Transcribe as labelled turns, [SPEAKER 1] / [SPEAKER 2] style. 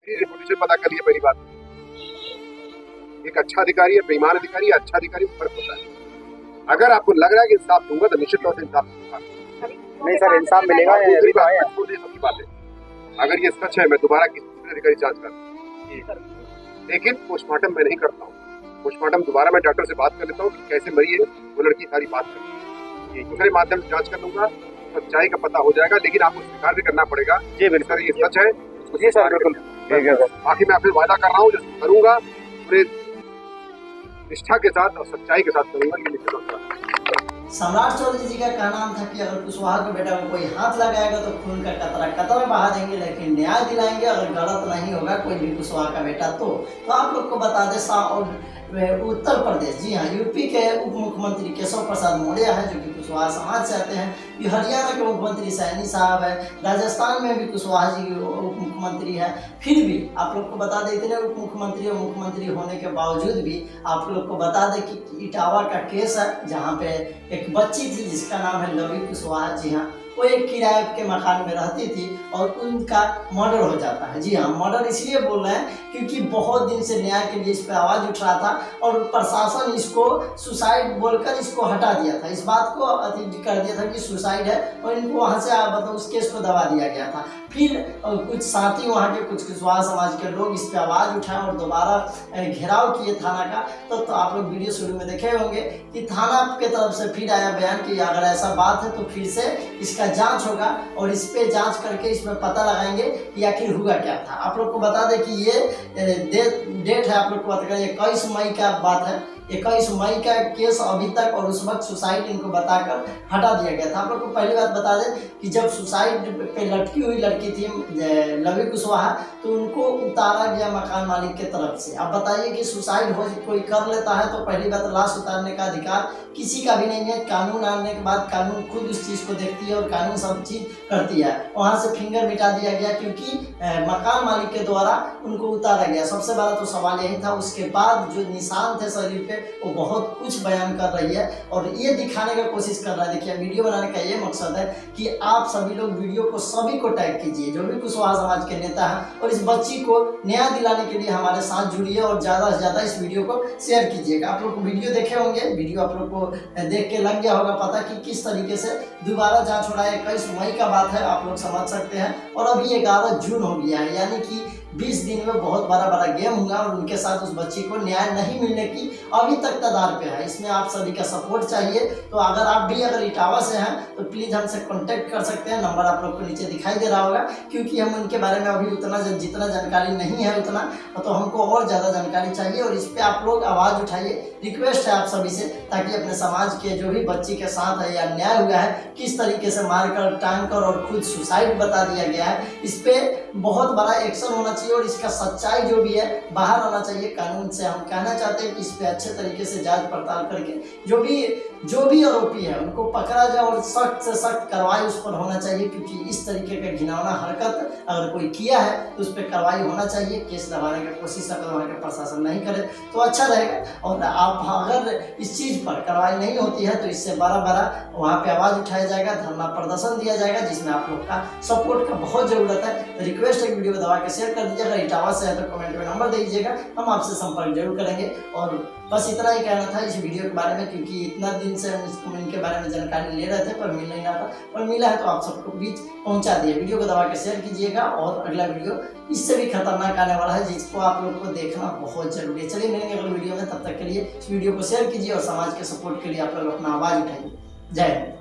[SPEAKER 1] Reputation पता कर लिया पहली बात। एक अच्छा अधिकारी है, बेईमान अधिकारी है, अच्छा अधिकारी में फर्क होता है। अगर आपको लग रहा है कि इंसाफ दूंगा तो निश्चित तौर से इंसाफ दूंगा।
[SPEAKER 2] नहीं सर, इंसाफ मिलेगा या अभी तो आया?
[SPEAKER 1] सबकी बात है, अगर ये सच है मैं दोबारा किसी दूसरे अधिकारी जांच कर, लेकिन पोस्टमार्टम मैं नहीं करता हूँ। पोस्टमार्टम दोबारा मैं डॉक्टर से बात कर लेता हूँ कि कैसे मरी है वो लड़की, सारी बात कर दूसरे माध्यम से जांच कर लूंगा, सच्चाई का पता हो जाएगा। लेकिन आपको स्वीकार भी करना पड़ेगा जी बिल्कुल ये सच है।
[SPEAKER 2] जी सर बिल्कुल ठीक है सर।
[SPEAKER 1] बाकी मैं आपसे वादा कर रहा हूँ जो करूंगा पूरे निष्ठा के साथ और सच्चाई के साथ करूंगा। ये निश्चित होगा।
[SPEAKER 3] सम्राट चौधरी जी का कहना था कि अगर कुशवाहा के बेटा को कोई हाथ लगाएगा तो खून का कतरा कतरा बहा देंगे, लेकिन न्याय दिलाएंगे अगर गलत नहीं होगा कोई भी कुशवाहा का बेटा तो आप लोग को बता दें उत्तर प्रदेश, जी हाँ, यूपी के उप मुख्यमंत्री केशव प्रसाद मौर्य है जो कि कुशवाहा समाज से आते हैं। ये हरियाणा के मुख्यमंत्री सैनी साहब है, राजस्थान में भी कुशवाहा जी उप मुख्यमंत्री है। फिर भी आप लोग को बता दें इतने उप मुख्यमंत्री और मुख्यमंत्री होने के बावजूद भी आप लोग को बता दें कि इटावा का केस है जहाँ पे एक बच्ची थी जिसका नाम है लवी कुशवाहा, जी हाँ, वो एक किराए के मकान में रहती थी और उनका मर्डर हो जाता है। जी हाँ, मर्डर इसलिए बोल रहे हैं क्योंकि बहुत दिन से न्याय के लिए इस पर आवाज़ उठ रहा था और प्रशासन इसको सुसाइड बोलकर इसको हटा दिया था, इस बात को कर दिया था कि सुसाइड है और इनको वहाँ से मतलब उस केस को दबा दिया गया था। फिर कुछ साथी वहाँ के कुछ कुशवाहा समाज के लोग इस पर आवाज़ उठाए और दोबारा घेराव किए थाना का। तो आप लोग वीडियो शुरू में देखे होंगे कि थाना के तरफ से फिर आया बयान कि अगर ऐसा बात है तो फिर से इसका जांच होगा और इस पे जांच करके इसमें पता लगाएंगे कि आखिर हुआ क्या था। आप लोग को बता दें कि ये डेट है, आप लोग को बता 21 मई का बात है। 21 मई का केस अभी तक और उस वक्त सुसाइड इनको बताकर हटा दिया गया था। आप लोग को पहली बात बता दें कि जब सुसाइड पे लटकी हुई लड़की थी लवी कुशवाहा तो उनको उतारा गया मकान मालिक के तरफ से। अब बताइए कि सुसाइड हो कोई कर लेता है तो पहली बात लाश उतारने का अधिकार किसी का भी नहीं है। कानून आने के बाद कानून खुद उस चीज़ को देखती है और कानून सब चीज़ करती है। वहाँ से फिंगर मिटा दिया गया क्योंकि मकान मालिक के द्वारा उनको उतारा गया। सबसे बड़ा तो सवाल यही था। उसके बाद जो निशान थे शरीर पे वो बहुत कुछ बयान कर रही है और ये दिखाने का कोशिश कर रहा है। देखिए वीडियो बनाने का ये मकसद है कि आप सभी लोग वीडियो को सभी को टैग कीजिए जो भी कुशवाहा समाज के नेता हैं और इस बच्ची को न्याय दिलाने के लिए हमारे साथ जुड़िए और ज़्यादा से ज़्यादा इस वीडियो को शेयर कीजिएगा। आप लोग को वीडियो देखे होंगे, वीडियो आप लोग को देख के लग गया होगा पता कि किस तरीके से दोबारा जाँच हो रहा है। 21 मई का बात है, आप लोग समझ सकते हैं और अभी 11 जून हो गया है, यानी कि 20 दिन में बहुत बड़ा गेम हुआ और उनके साथ उस बच्ची को न्याय नहीं मिलने की अभी तक कगार पे है। इसमें आप सभी का सपोर्ट चाहिए। तो अगर आप भी अगर इटावा से हैं तो प्लीज़ हमसे कांटेक्ट कर सकते हैं, नंबर आप लोग को नीचे दिखाई दे रहा होगा। क्योंकि हम उनके बारे में अभी उतना जितना जानकारी नहीं है उतना तो हमको और ज़्यादा जानकारी चाहिए और इस पर आप लोग आवाज़ उठाइए। रिक्वेस्ट है आप सभी से ताकि अपने समाज के जो भी बच्ची के साथ है या अन्याय हुआ है, किस तरीके से मारकर टांग कर और खुद सुसाइड बता दिया गया है, इस पर बहुत बड़ा एक्शन होना चाहिए और इसका सच्चाई जो भी है बाहर आना चाहिए। कानून से हम कहना चाहते हैं कि इस पे अच्छे तरीके से जांच पड़ताल करके जो भी आरोपी है उनको पकड़ा जाए और सख्त से सख्त कार्रवाई उस पर होना चाहिए। क्योंकि इस तरीके का घिनौना हरकत अगर कोई किया है तो उस पर कार्रवाई होना चाहिए। केस दबाने की कोशिश अगर वहाँ का प्रशासन नहीं करे तो अच्छा रहेगा। और आप अगर इस चीज़ पर कार्रवाई नहीं होती है तो इससे बड़ा वहाँ पे आवाज़ उठाया जाएगा, धरना प्रदर्शन दिया जाएगा जिसमें आप लोग का सपोर्ट का बहुत ज़रूरत है। रिक्वेस्ट है वीडियो को दबा के शेयर कर दीजिएगा। इटावा से है तो कमेंट में नंबर दे दीजिएगा, हम आपसे संपर्क जरूर करेंगे। और बस इतना ही कहना था इस वीडियो के बारे में क्योंकि इतना दिन से हम इनके बारे में जानकारी ले रहे थे पर मिल नहीं रहा था, पर मिला है तो आप सबको बीच पहुंचा दिया। वीडियो को दबा के शेयर कीजिएगा और अगला वीडियो इससे भी खतरनाक आने वाला है जिसको आप लोग को देखना बहुत जरूरी है। चलिए मिलेंगे अगले वीडियो में, तब तक के लिए इस वीडियो को शेयर कीजिए और समाज के सपोर्ट के लिए आप लोग अपना आवाज़ उठाइए। जय हिंद।